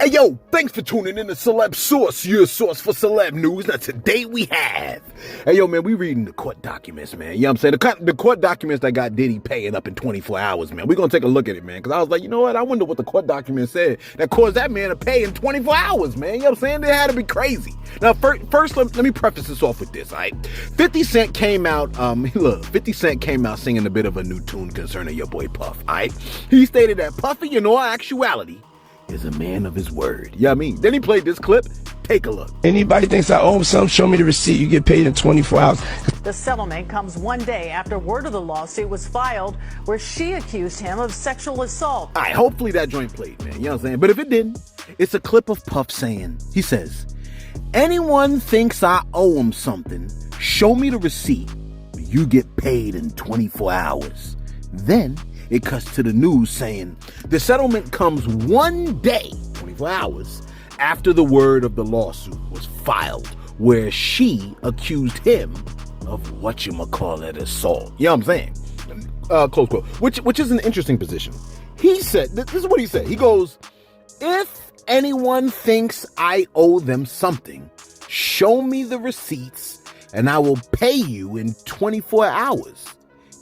Hey, yo, thanks for tuning in to Celebs Source, your source for celeb news. Now, today we have... Hey, yo, man, we reading the court documents, man. You know what I'm saying? The court documents that got Diddy paying up in 24 hours, man. We're going to take a look at it, man, because I was like, you know what? I wonder what the court document said that caused that man to pay in 24 hours, man. You know what I'm saying? They had to be crazy. Now, first let me preface this off with this, all right? 50 Cent came out, 50 Cent came out singing a bit of a new tune concerning your boy Puff, all right? He stated that Puffy, in all actuality, is a man of his word. You know what I mean? Then he played this clip. Take a look. Anybody thinks I owe him something, show me the receipt. You get paid in 24 hours. The settlement comes one day after word of the lawsuit was filed where she accused him of sexual assault. All right, hopefully that joint played, man. You know what I'm saying? But if it didn't, it's a clip of Puff saying, he says, anyone thinks I owe him something, show me the receipt. You get paid in 24 hours. Then it cuts to the news saying the settlement comes one day, 24 hours, after the word of the lawsuit was filed, where she accused him of whatchamacallit assault. You know what I'm saying? Close quote. Which is an interesting position. He said, this is what he said. He goes, if anyone thinks I owe them something, show me the receipts and I will pay you in 24 hours.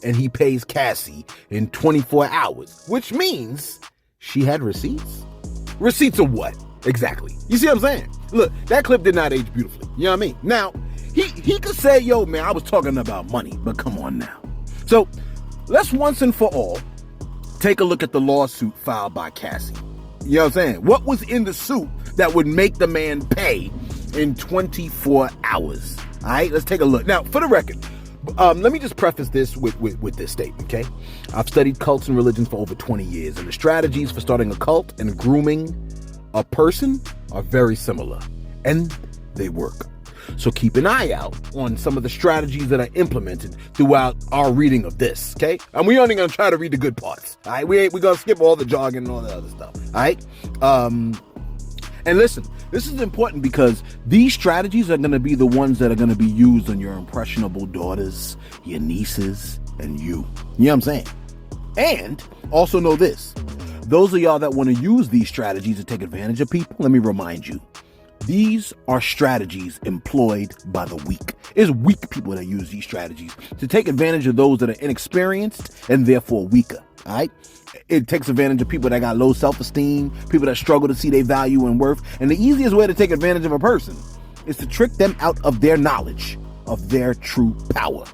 And he pays Cassie in 24 hours, which means she had receipts. Receipts of what? Exactly. You see what I'm saying? Look, that clip did not age beautifully. You know what I mean? Now, he could say, yo, man, I was talking about money, but come on now. So let's once and for all take a look at the lawsuit filed by Cassie. You know what I'm saying? What was in the suit that would make the man pay in 24 hours? All right, let's take a look. Now, for the record, let me just preface this with this statement, okay? I've studied cults and religions for over 20 years, and the strategies for starting a cult and grooming a person are very similar, and they work. So keep an eye out on some of the strategies that are implemented throughout our reading of this, okay? And we're only going to try to read the good parts, all right? We're going to skip all the jargon and all that other stuff, all right? And listen, this is important because these strategies are going to be the ones that are going to be used on your impressionable daughters, your nieces, and you. You know what I'm saying? And also know this. Those of y'all that want to use these strategies to take advantage of people, let me remind you, these are strategies employed by the weak. It's weak people that use these strategies to take advantage of those that are inexperienced and therefore weaker. All right? It takes advantage of people that got low self-esteem, people that struggle to see their value and worth. And the easiest way to take advantage of a person is to trick them out of their knowledge of their true power.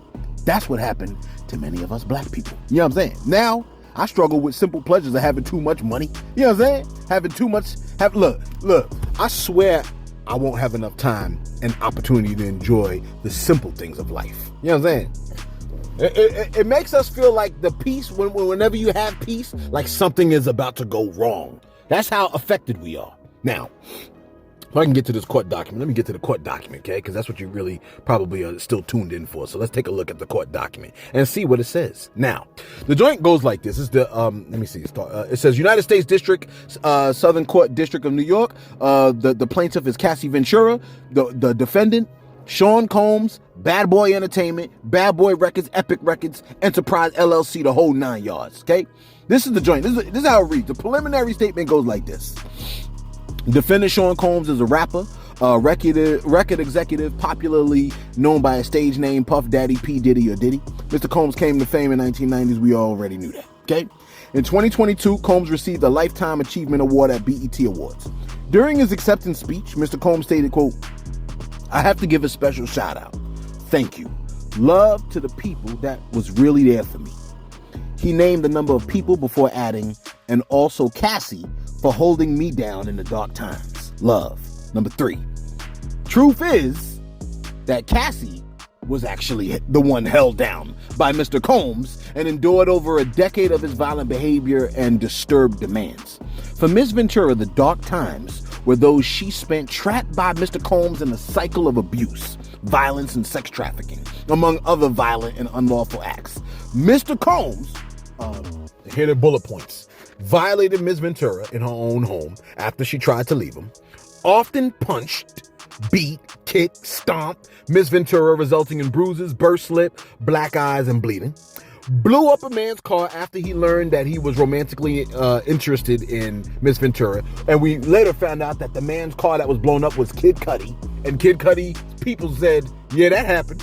That's what happened to many of us black people. You know what I'm saying? Now, I struggle with simple pleasures of having too much money. You know what I'm saying? Having too much. Look, I swear I won't have enough time and opportunity to enjoy the simple things of life. You know what I'm saying? It makes us feel like the peace, whenever you have peace, like something is about to go wrong. That's how affected we are. Now, if I can get to this court document, let me get to the court document, okay? Because that's what you really probably are still tuned in for. So let's take a look at the court document and see what it says. Now, the joint goes like this. It's the, let me see. It says United States District, Southern Court District of New York. The plaintiff is Cassie Ventura. The defendant, Sean Combs, Bad Boy Entertainment, Bad Boy Records, Epic Records, Enterprise LLC, the whole 9 yards, okay? This is the joint. This is how it reads. The preliminary statement goes like this. Defendant Sean Combs is a rapper, record executive, popularly known by a stage name Puff Daddy, P. Diddy, or Diddy. Mr. Combs came to fame in 1990s. We already knew that, okay? In 2022, Combs received a Lifetime Achievement Award at BET Awards. During his acceptance speech, Mr. Combs stated, quote, I have to give a special shout out. Thank you. Love to the people that was really there for me. He named the number of people before adding, and also Cassie for holding me down in the dark times. Love. Number 3. Truth is that Cassie was actually the one held down by Mr. Combs and endured over a decade of his violent behavior and disturbed demands. For Ms. Ventura, the dark times were those she spent trapped by Mr. Combs in a cycle of abuse, violence, and sex trafficking, among other violent and unlawful acts. Mr. Combs, here are the bullet points, violated Ms. Ventura in her own home after she tried to leave him, often punched, beat, kicked, stomped Ms. Ventura, resulting in bruises, burst lip, black eyes, and bleeding. blew up a man's car after he learned that he was romantically interested in Miss Ventura. And we later found out that the man's car that was blown up was Kid Cudi. And Kid Cudi, people said, yeah, that happened.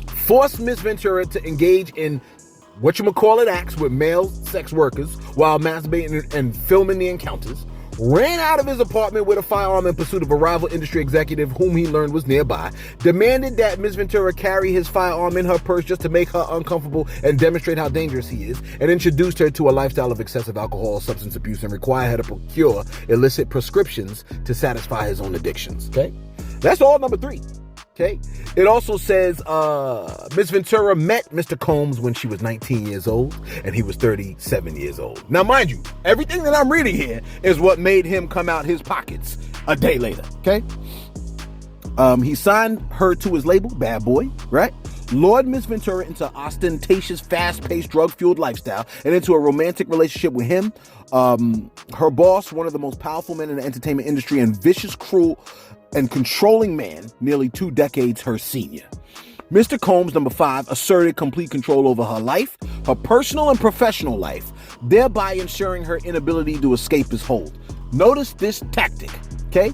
Forced Miss Ventura to engage in whatchamacallit acts with male sex workers while masturbating and filming the encounters. Ran out of his apartment with a firearm in pursuit of a rival industry executive whom he learned was nearby, demanded that Ms. Ventura carry his firearm in her purse just to make her uncomfortable and demonstrate how dangerous he is, and introduced her to a lifestyle of excessive alcohol, substance abuse, and required her to procure illicit prescriptions to satisfy his own addictions. Okay? That's all number 3. Okay. It also says Miss Ventura met Mr. Combs when she was 19 years old and he was 37 years old. Now, mind you, everything that I'm reading here is what made him come out his pockets a day later. Okay. He signed her to his label, Bad Boy, right? Lured Miss Ventura into ostentatious, fast-paced, drug-fueled lifestyle and into a romantic relationship with him. Her boss, one of the most powerful men in the entertainment industry and vicious, cruel, and controlling man, nearly 2 decades her senior. Mr. Combs, number 5, asserted complete control over her life, her personal and professional life, thereby ensuring her inability to escape his hold. Notice this tactic, okay?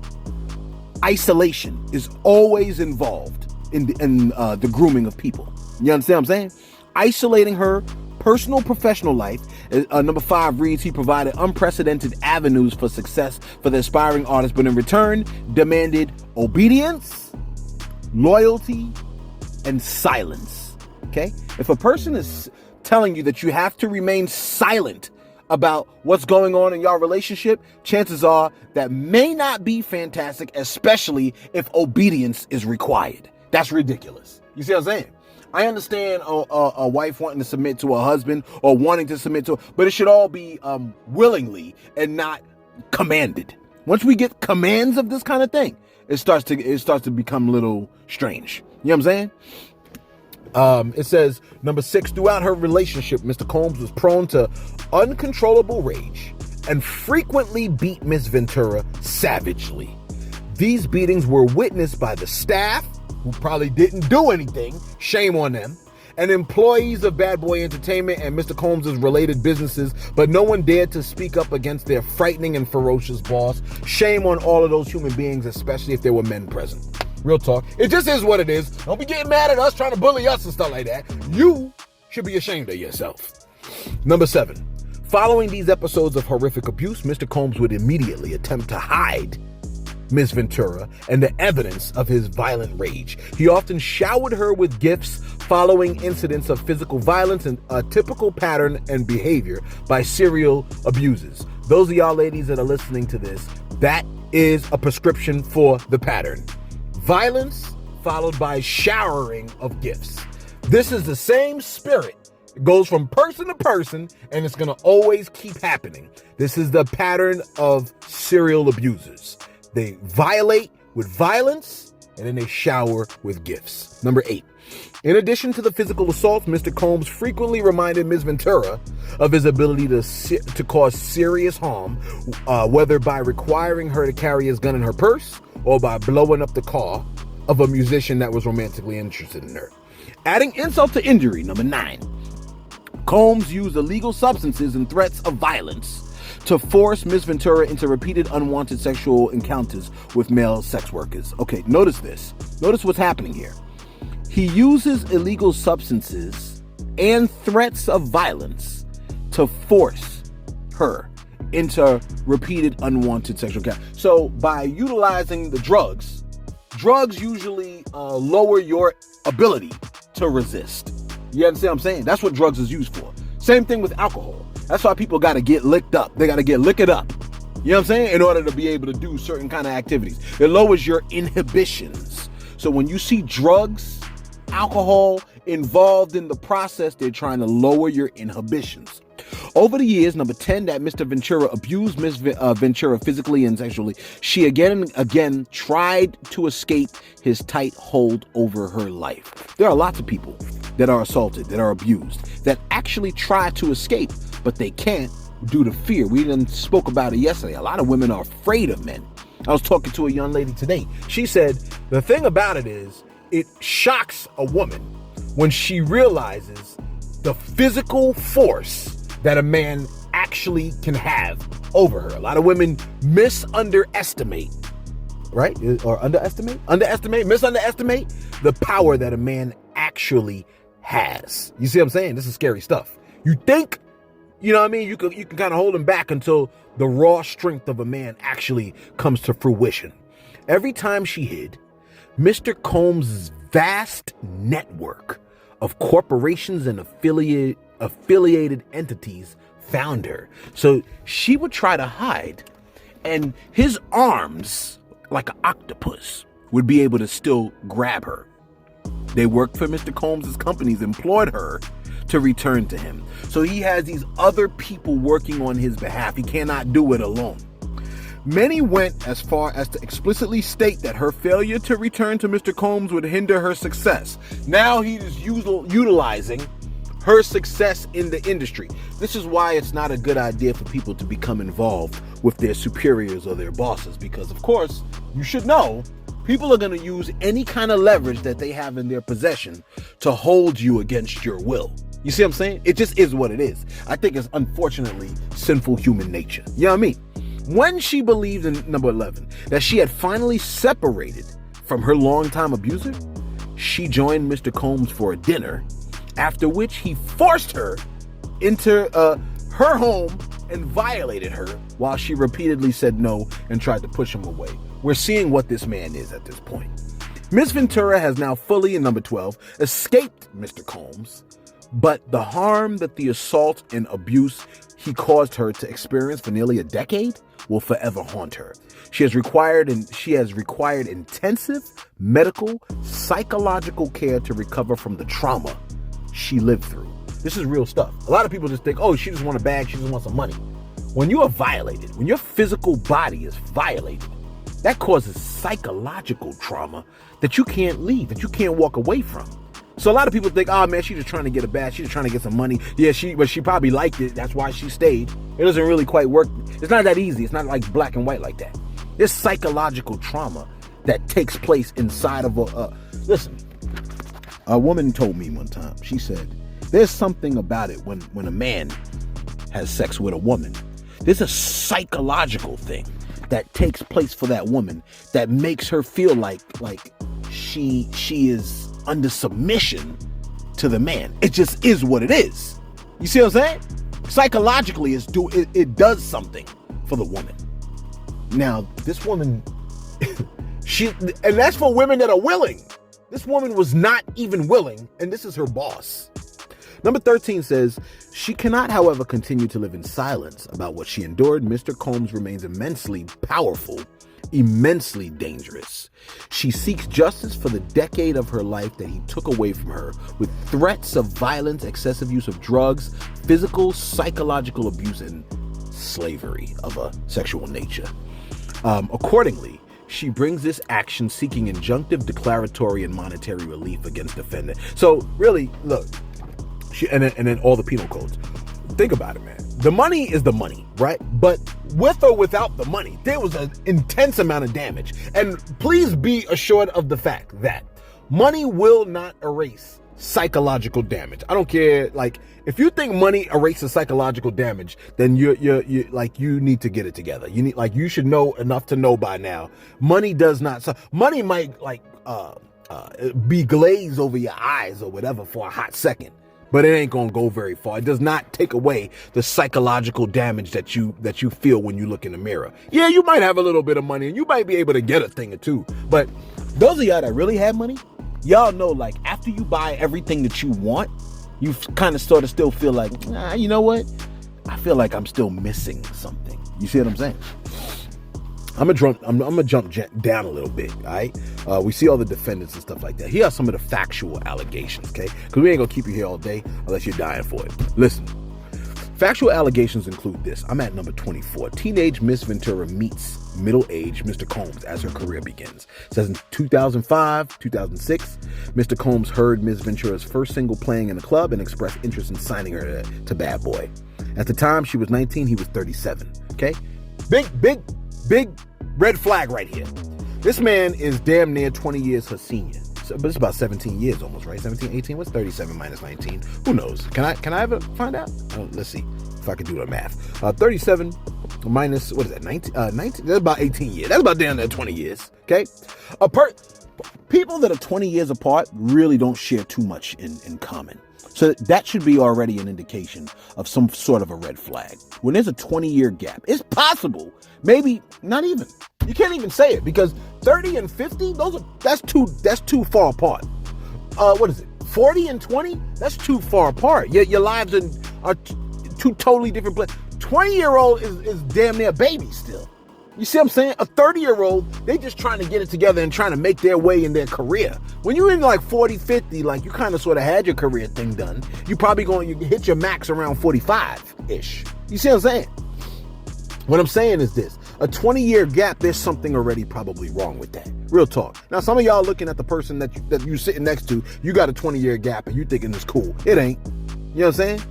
Isolation is always involved in the grooming of people. You understand what I'm saying? Isolating her personal professional life. Number 5 reads, he provided unprecedented avenues for success for the aspiring artist, but in return demanded obedience, loyalty, and silence. Okay? If a person is telling you that you have to remain silent about what's going on in your relationship, chances are that may not be fantastic, especially if obedience is required. That's ridiculous. You see what I'm saying? I understand a wife wanting to submit to a husband or wanting to submit to, but it should all be willingly and not commanded. Once we get commands of this kind of thing, it starts to become a little strange. You know what I'm saying? It says, number 6, throughout her relationship, Mr. Combs was prone to uncontrollable rage and frequently beat Miss Ventura savagely. These beatings were witnessed by the staff, who probably didn't do anything, shame on them, and employees of Bad Boy Entertainment and Mr. Combs' related businesses, but no one dared to speak up against their frightening and ferocious boss. Shame on all of those human beings, especially if there were men present. Real talk. It just is what it is. Don't be getting mad at us, trying to bully us and stuff like that. You should be ashamed of yourself. Number 7. Following these episodes of horrific abuse, Mr. Combs would immediately attempt to hide Miss Ventura and the evidence of his violent rage. He often showered her with gifts following incidents of physical violence, and a typical pattern and behavior by serial abusers. Those of y'all ladies that are listening to this, that is a prescription for the pattern. Violence followed by showering of gifts. This is the same spirit. It goes from person to person, and it's going to always keep happening. This is the pattern of serial abusers. They violate with violence, and then they shower with gifts. Number 8. In addition to the physical assaults, Mr. Combs frequently reminded Ms. Ventura of his ability to cause serious harm, whether by requiring her to carry his gun in her purse or by blowing up the car of a musician that was romantically interested in her. Adding insult to injury, number 9. Combs used illegal substances and threats of violence to force Miss Ventura into repeated unwanted sexual encounters with male sex workers. Okay, notice this. Notice what's happening here. He uses illegal substances and threats of violence to force her into repeated unwanted sexual encounters. So by utilizing the drugs usually lower your ability to resist. You understand what I'm saying? That's what drugs is used for. Same thing with alcohol. That's why people got to get licked up. They got to get licked up. You know what I'm saying? In order to be able to do certain kind of activities. It lowers your inhibitions. So when you see drugs, alcohol involved in the process, they're trying to lower your inhibitions. Over the years, number 10, that Mr. Ventura abused Ms. Ventura physically and sexually. She again and again tried to escape his tight hold over her life. There are lots of people that are assaulted, that are abused, that actually try to escape, but they can't due to fear. We done spoke about it yesterday. A lot of women are afraid of men. I was talking to a young lady today. She said, the thing about it is, it shocks a woman when she realizes the physical force that a man actually can have over her. A lot of women misunderestimate, right? Or misunderestimate the power that a man actually has. You see what I'm saying? This is scary stuff. You think, you know what I mean? You can kind of hold him back until the raw strength of a man actually comes to fruition. Every time she hid, Mr. Combs' vast network of corporations and affiliated entities found her. So she would try to hide, and his arms, like an octopus, would be able to still grab her. They worked for Mr. Combs' companies, employed her to return to him. So he has these other people working on his behalf. He cannot do it alone. Many went as far as to explicitly state that her failure to return to Mr. Combs would hinder her success. Now he is utilizing her success in the industry. This is why it's not a good idea for people to become involved with their superiors or their bosses, because of course, you should know, people are going to use any kind of leverage that they have in their possession to hold you against your will. You see what I'm saying? It just is what it is. I think it's unfortunately sinful human nature. You know what I mean? When she believed in number 11 that she had finally separated from her longtime abuser, she joined Mr. Combs for a dinner, after which he forced her into her home and violated her while she repeatedly said no and tried to push him away. We're seeing what this man is at this point. Miss Ventura has now fully, in number 12, escaped Mr. Combs, but the harm that the assault and abuse he caused her to experience for nearly a decade will forever haunt her. She has required intensive medical, psychological care to recover from the trauma she lived through. This is real stuff. A lot of people just think, oh, she just want a bag, she just wants some money. When you are violated, when your physical body is violated, that causes psychological trauma that you can't leave, that you can't walk away from. So a lot of people think, oh man, she's just trying to get a bag, she's just trying to get some money. Yeah, but she probably liked it, that's why she stayed. It doesn't really quite work. It's not that easy. It's not like black and white like that. There's psychological trauma that takes place inside of listen, a woman told me one time, she said, there's something about it when a man has sex with a woman. There's a psychological thing that takes place for that woman that makes her feel like she is under submission to the man. It just is what it is. You see what I'm saying? Psychologically, it does something for the woman. Now, this woman, and that's for women that are willing. This woman was not even willing, and this is her boss. Number 13 says, she cannot, however, continue to live in silence about what she endured. Mr. Combs remains immensely powerful, immensely dangerous. She seeks justice for the decade of her life that he took away from her, with threats of violence, excessive use of drugs, physical, psychological abuse, and slavery of a sexual nature. Accordingly, she brings this action seeking injunctive, declaratory, and monetary relief against defendant. So really, look, and then all the penal codes. Think about it, man. The money is the money, right? But with or without the money, there was an intense amount of damage. And please be assured of the fact that money will not erase psychological damage. I don't care. Like, if you think money erases psychological damage, then you need to get it together. You should know enough to know by now. Money does not. So money might be glazed over your eyes or whatever for a hot second, but it ain't gonna go very far. It does not take away the psychological damage that you feel when you look in the mirror. Yeah, you might have a little bit of money and you might be able to get a thing or two, but those of y'all that really have money, y'all know, like, after you buy everything that you want, you kind of sort of still feel like, you know what? I feel like I'm still missing something. You see what I'm saying? I'm gonna jump down a little bit, all right? We see all the defendants and stuff like that. Here are some of the factual allegations, okay? Because we ain't gonna keep you here all day unless you're dying for it. Listen, factual allegations include this. I'm at number 24. Teenage Miss Ventura meets middle-aged Mr. Combs as her career begins. It says in 2005, 2006, Mr. Combs heard Miss Ventura's first single playing in a club and expressed interest in signing her to Bad Boy. At the time, she was 19, he was 37, okay? Big red flag right here. This man is damn near 20 years her senior. but it's about 17 years almost, right? 17, 18. What's 37 minus 19? Who knows? Can I ever find out? Let's see if I can do the math. 37 minus, what is that? 19. 19. That's about 18 years. That's about down there 20 years. Okay. People that are 20 years apart really don't share too much in common. So that should be already an indication of some sort of a red flag. When there's a 20-year gap, it's possible, maybe not even. You can't even say it because 30 and 50, that's too far apart. What is it? 40 and 20? That's too far apart. Your lives are two totally different places. 20-year-old is damn near a baby still. You see what I'm saying? A 30-year-old, they just trying to get it together and trying to make their way in their career. When you're in like 40, 50, like you kind of sort of had your career thing done, you probably you hit your max around 45-ish. You see what I'm saying? What I'm saying is this. A 20-year gap, there's something already probably wrong with that. Real talk. Now, some of y'all looking at the person that you sitting next to, you got a 20-year gap and you thinking it's cool. It ain't. You know what I'm saying?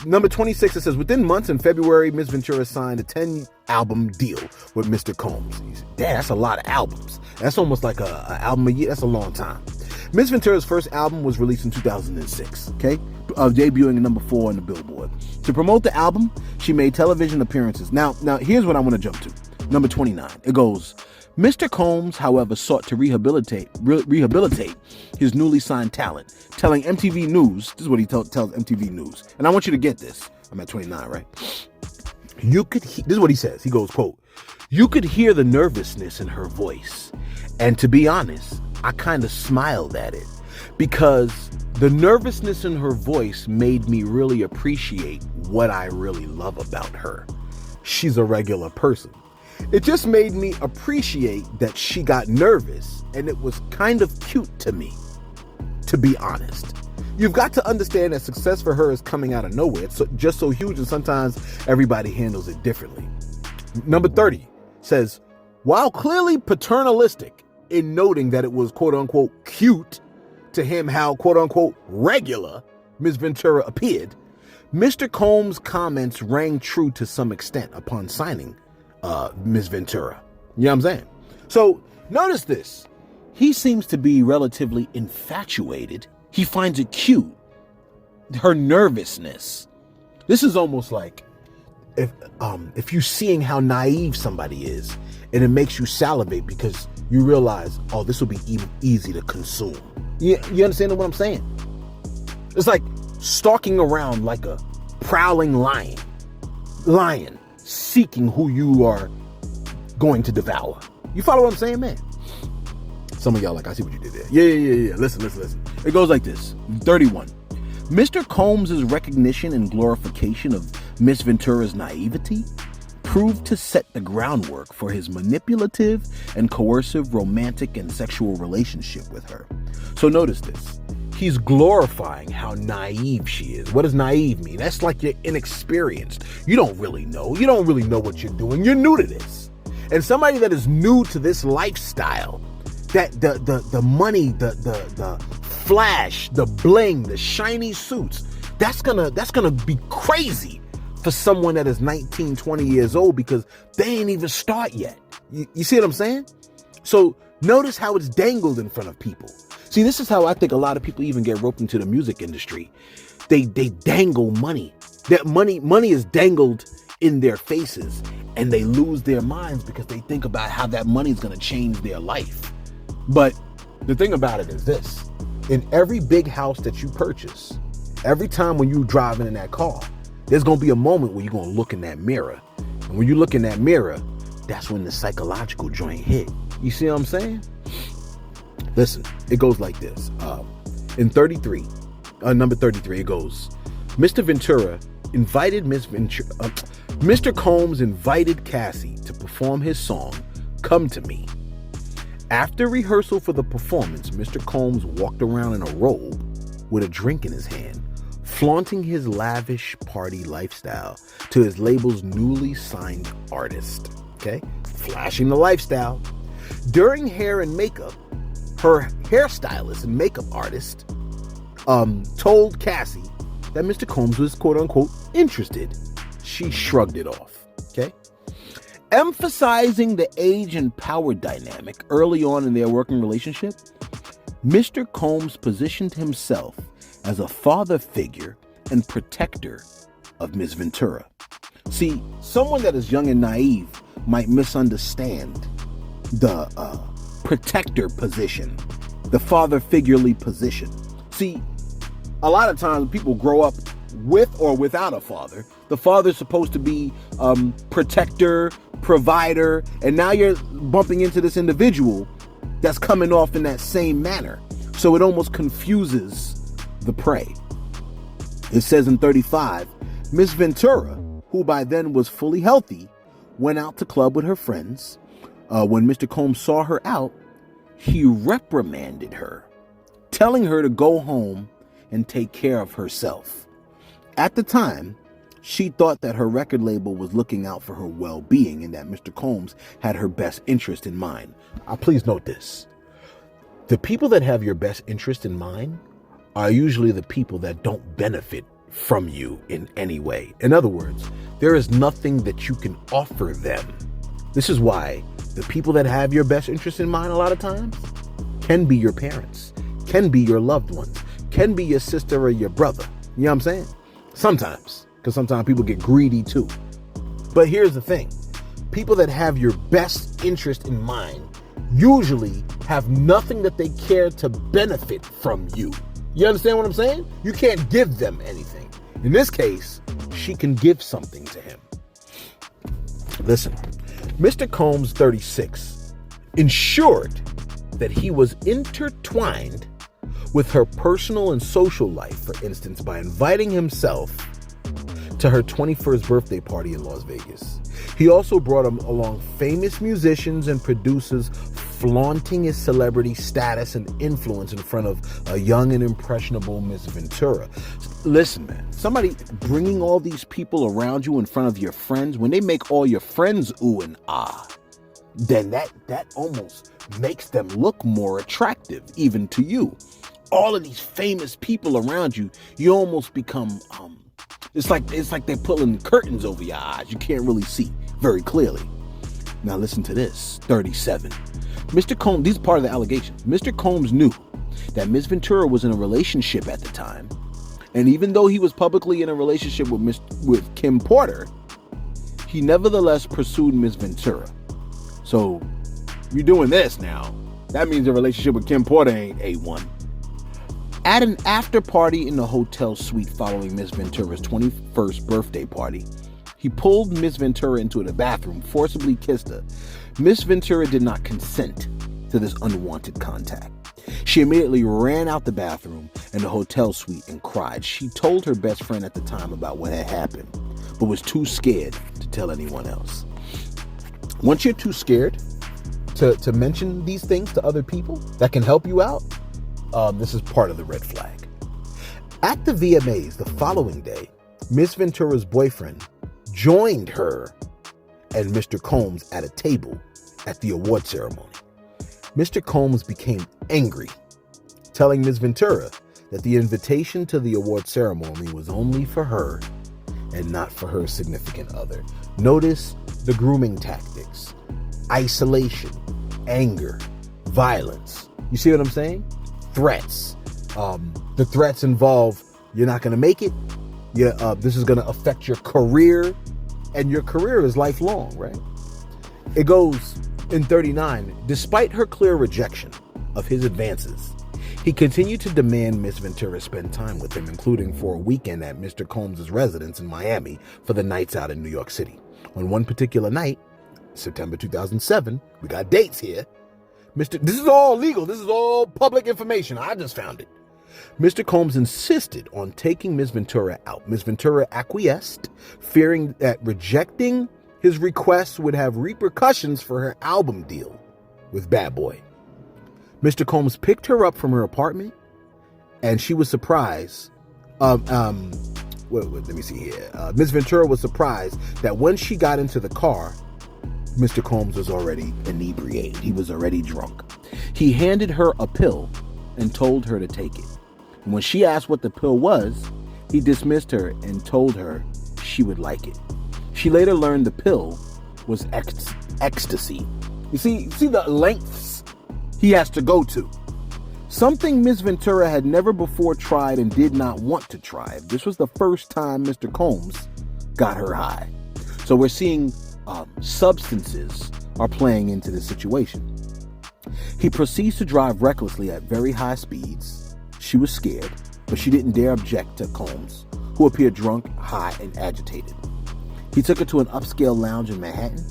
Number 26, it says, within months in February, Ms. Ventura signed a 10-album deal with Mr. Combs. Damn, that's a lot of albums. That's almost like an album a year. That's a long time. Ms. Ventura's first album was released in 2006, okay? Debuting at number 4 on the Billboard. To promote the album, she made television appearances. Now, here's what I want to jump to. Number 29. It goes, Mr. Combs, however, sought to rehabilitate his newly signed talent, telling MTV News, this is what he tells MTV News, and I want you to get this. I'm at 29, right? This is what he says. He goes, quote, you could hear the nervousness in her voice. And to be honest, I kind of smiled at it because the nervousness in her voice made me really appreciate what I really love about her. She's a regular person. It just made me appreciate that she got nervous, and it was kind of cute to me, to be honest. You've got to understand that success for her is coming out of nowhere. It's just so huge, and sometimes everybody handles it differently. Number 30 says, while clearly paternalistic in noting that it was quote-unquote cute to him how quote-unquote regular Ms. Ventura appeared, Mr. Combs' comments rang true to some extent upon signing Ms. Ventura. You know what I'm saying? So notice this. He seems to be relatively infatuated. He finds it cute. Her nervousness. This is almost like if you're seeing how naive somebody is, and it makes you salivate because you realize, oh, this will be easy to consume. You understand what I'm saying? It's like stalking around like a prowling lion seeking who you are going to devour. You follow what I'm saying, man? Some of y'all like, I see what you did there. Yeah. Listen. It goes like this. 31. Mr. Combs' recognition and glorification of Miss Ventura's naivety proved to set the groundwork for his manipulative and coercive romantic and sexual relationship with her. So notice this. He's glorifying how naive she is. What does naive mean? That's like you're inexperienced. You don't really know. You don't really know what you're doing. You're new to this. And somebody that is new to this lifestyle, that the money, the flash, the bling, the shiny suits, that's gonna be crazy for someone that is 19, 20 years old because they ain't even start yet. You see what I'm saying? So notice how it's dangled in front of people. See, this is how I think a lot of people even get roped into the music industry. They dangle money. That money is dangled in their faces, and they lose their minds because they think about how that money is going to change their life. But the thing about it is this. In every big house that you purchase, every time when you drive in that car, there's going to be a moment where you're going to look in that mirror. And when you look in that mirror, that's when the psychological joint hit. You see what I'm saying? Listen, it goes like this. In number 33, it goes, Mr. Combs invited Cassie to perform his song, Come to Me. After rehearsal for the performance, Mr. Combs walked around in a robe with a drink in his hand, flaunting his lavish party lifestyle to his label's newly signed artist. Okay? Flashing the lifestyle. During hair and makeup, her hairstylist and makeup artist told Cassie that Mr. Combs was quote-unquote interested. She shrugged it off. Okay? Emphasizing the age and power dynamic early on in their working relationship, Mr. Combs positioned himself as a father figure and protector of Ms. Ventura. See, someone that is young and naive might misunderstand the protector position, the father figurely position. See, a lot of times people grow up with or without a father. The father's supposed to be protector, provider, and now you're bumping into this individual that's coming off in that same manner. So it almost confuses the prey. It says in 35, Miss Ventura, who by then was fully healthy, went out to club with her friends. When Mr. Combs saw her out, he reprimanded her, telling her to go home and take care of herself. At the time, she thought that her record label was looking out for her well-being and that Mr. Combs had her best interest in mind. Please note this. The people that have your best interest in mind are usually the people that don't benefit from you in any way. In other words, there is nothing that you can offer them. This is why the people that have your best interest in mind a lot of times can be your parents, can be your loved ones, can be your sister or your brother. You know what I'm saying? Sometimes, because sometimes people get greedy too. But here's the thing. People that have your best interest in mind usually have nothing that they care to benefit from you. You understand what I'm saying? You can't give them anything. In this case, she can give something to him. Listen, Mr. Combs, 36, ensured that he was intertwined with her personal and social life, for instance, by inviting himself to her 21st birthday party in Las Vegas. He also brought along famous musicians and producers, flaunting his celebrity status and influence in front of a young and impressionable Miss Ventura. Listen, man, somebody bringing all these people around you in front of your friends, when they make all your friends ooh and ah, then that almost makes them look more attractive even to you. All of these famous people around you, you almost become, it's like they're pulling curtains over your eyes. You can't really see very clearly. Now listen to this, 37. Mr. Combs, these are part of the allegations. Mr. Combs knew that Ms. Ventura was in a relationship at the time. And even though he was publicly in a relationship with Kim Porter, he nevertheless pursued Ms. Ventura. So you're doing this now. That means the relationship with Kim Porter ain't A1. At an after party in the hotel suite following Ms. Ventura's 21st birthday party, he pulled Ms. Ventura into the bathroom, forcibly kissed her. Ms. Ventura did not consent to this unwanted contact. She immediately ran out the bathroom and the hotel suite and cried. She told her best friend at the time about what had happened, but was too scared to tell anyone else. Once you're too scared to mention these things to other people that can help you out, this is part of the red flag. At the VMAs the following day, Ms. Ventura's boyfriend joined her and Mr. Combs at a table at the award ceremony. Mr. Combs became angry, telling Ms. Ventura that the invitation to the award ceremony was only for her and not for her significant other. Notice the grooming tactics, isolation, anger, violence. You see what I'm saying? Threats. The threats involve you're not going to make it. This is going to affect your career, and your career is lifelong, right? It goes in 39. Despite her clear rejection of his advances, he continued to demand Miss Ventura spend time with him, including for a weekend at Mr. Combs' residence in Miami for the nights out in New York City. On one particular night, September 2007, we got dates here. This is all legal. This is all public information. I just found it. Mr. Combs insisted on taking Ms. Ventura out. Ms. Ventura acquiesced, fearing that rejecting his request would have repercussions for her album deal with Bad Boy. Mr. Combs picked her up from her apartment, and she was surprised. Let me see here. Ms. Ventura was surprised that when she got into the car, Mr. Combs was already inebriated. He was already drunk. He handed her a pill and told her to take it. And when she asked what the pill was, he dismissed her and told her she would like it. She later learned the pill was ecstasy. You see the lengths he has to go to. Something Miss Ventura had never before tried and did not want to try. This was the first time Mr. Combs got her high. So we're seeing substances are playing into this situation. He proceeds to drive recklessly at very high speeds. She was scared, but she didn't dare object to Combs, who appeared drunk, high, and agitated. He took her to an upscale lounge in Manhattan,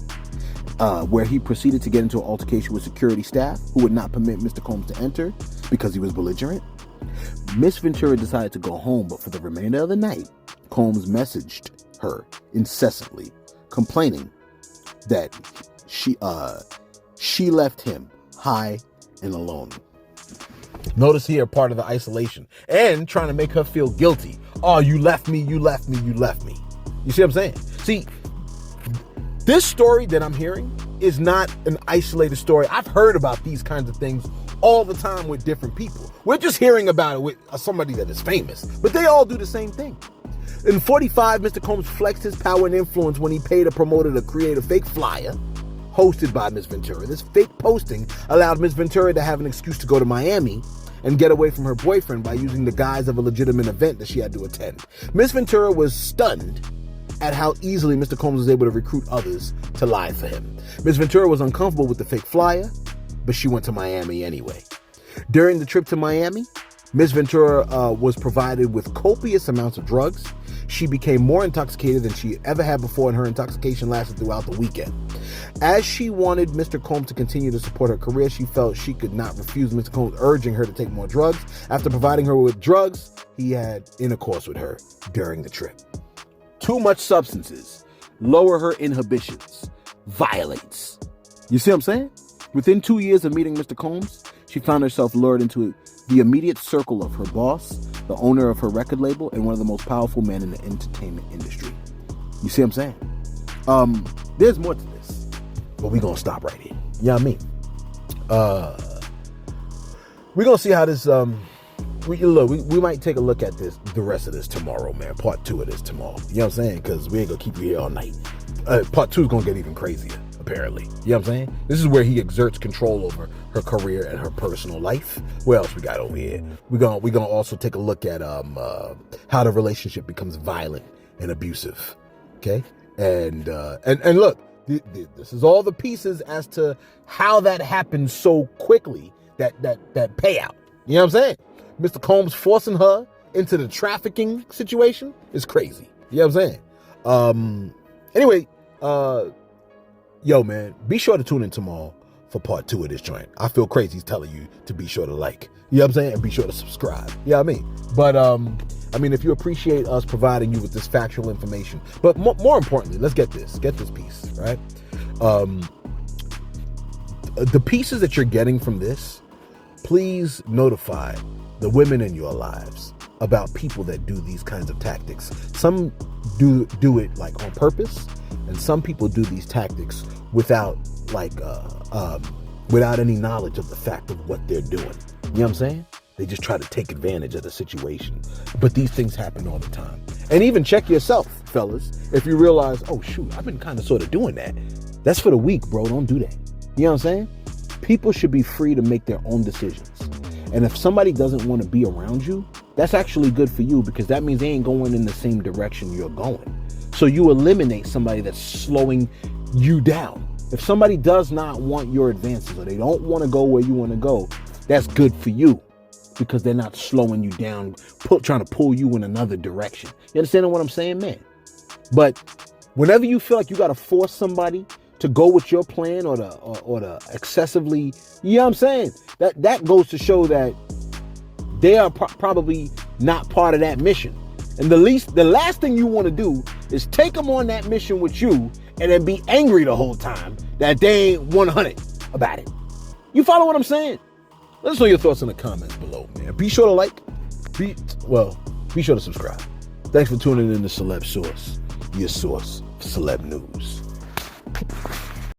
where he proceeded to get into an altercation with security staff who would not permit Mr. Combs to enter because he was belligerent. Miss Ventura decided to go home, but for the remainder of the night, Combs messaged her incessantly, complaining that she left him high and alone. Notice here part of the isolation and trying to make her feel guilty. Oh, you left me, you left me, you left me. You see what I'm saying? See, this story that I'm hearing is not an isolated story. I've heard about these kinds of things all the time with different people. We're just hearing about it with somebody that is famous, but they all do the same thing. In 45, Mr. Combs flexed his power and influence when he paid a promoter to create a fake flyer hosted by Miss Ventura. This fake posting allowed Miss Ventura to have an excuse to go to Miami and get away from her boyfriend by using the guise of a legitimate event that she had to attend. Miss Ventura was stunned at how easily Mr. Combs was able to recruit others to lie for him. Miss Ventura was uncomfortable with the fake flyer, but she went to Miami anyway. During the trip to Miami, Miss Ventura was provided with copious amounts of drugs. She became more intoxicated than she ever had before, and her intoxication lasted throughout the weekend. As she wanted Mr. Combs to continue to support her career, she felt she could not refuse Mr. Combs urging her to take more drugs. After providing her with drugs, he had intercourse with her during the trip. Too much substances lower her inhibitions, violates. You see what I'm saying? Within 2 years of meeting Mr. Combs, she found herself lured into the immediate circle of her boss, the owner of her record label, and one of the most powerful men in the entertainment industry. You see what I'm saying? There's more to this, but we're going to stop right here. You know what I mean? We're going to see how this, we might take a look at the rest of this tomorrow, man. Part 2 of this tomorrow. You know what I'm saying? Because we ain't going to keep you here all night. Part 2 is going to get even crazier, apparently. You know what I'm saying? This is where he exerts control over her career and her personal life. What else we got over here? We're gonna also take a look at how the relationship becomes violent and abusive. Okay? And look, this is all the pieces as to how that happened so quickly, that payout. You know what I'm saying? Mr. Combs forcing her into the trafficking situation is crazy. You know what I'm saying? Anyway, yo, man, be sure to tune in tomorrow for part 2 of this joint. I feel crazy telling you to be sure to like. You know what I'm saying? And be sure to subscribe. You know what I mean? But, I mean, if you appreciate us providing you with this factual information, but more importantly, let's get this piece, right? The pieces that you're getting from this, please notify the women in your lives about people that do these kinds of tactics. Some do it like on purpose, and some people do these tactics without any knowledge of the fact of what they're doing. You know what I'm saying? They just try to take advantage of the situation. But these things happen all the time. And even check yourself, fellas, if you realize, oh shoot, I've been kind of sort of doing that. That's for the weak, bro. Don't do that. You know what I'm saying? People should be free to make their own decisions. And if somebody doesn't want to be around you, that's actually good for you, because that means they ain't going in the same direction you're going. So you eliminate somebody that's slowing you down. If somebody does not want your advances, or they don't want to go where you want to go, that's good for you, because they're not slowing you down, trying to pull you in another direction. You understand what I'm saying, man? But whenever you feel like you got to force somebody to go with your plan, or to excessively, you know what I'm saying? That goes to show that they are probably not part of that mission. And the last thing you want to do is take them on that mission with you and then be angry the whole time that they ain't 100 about it. You follow what I'm saying? Let us know your thoughts in the comments below, man. Be sure to like, be sure to subscribe. Thanks for tuning in to Celebs Source, your source for celeb news.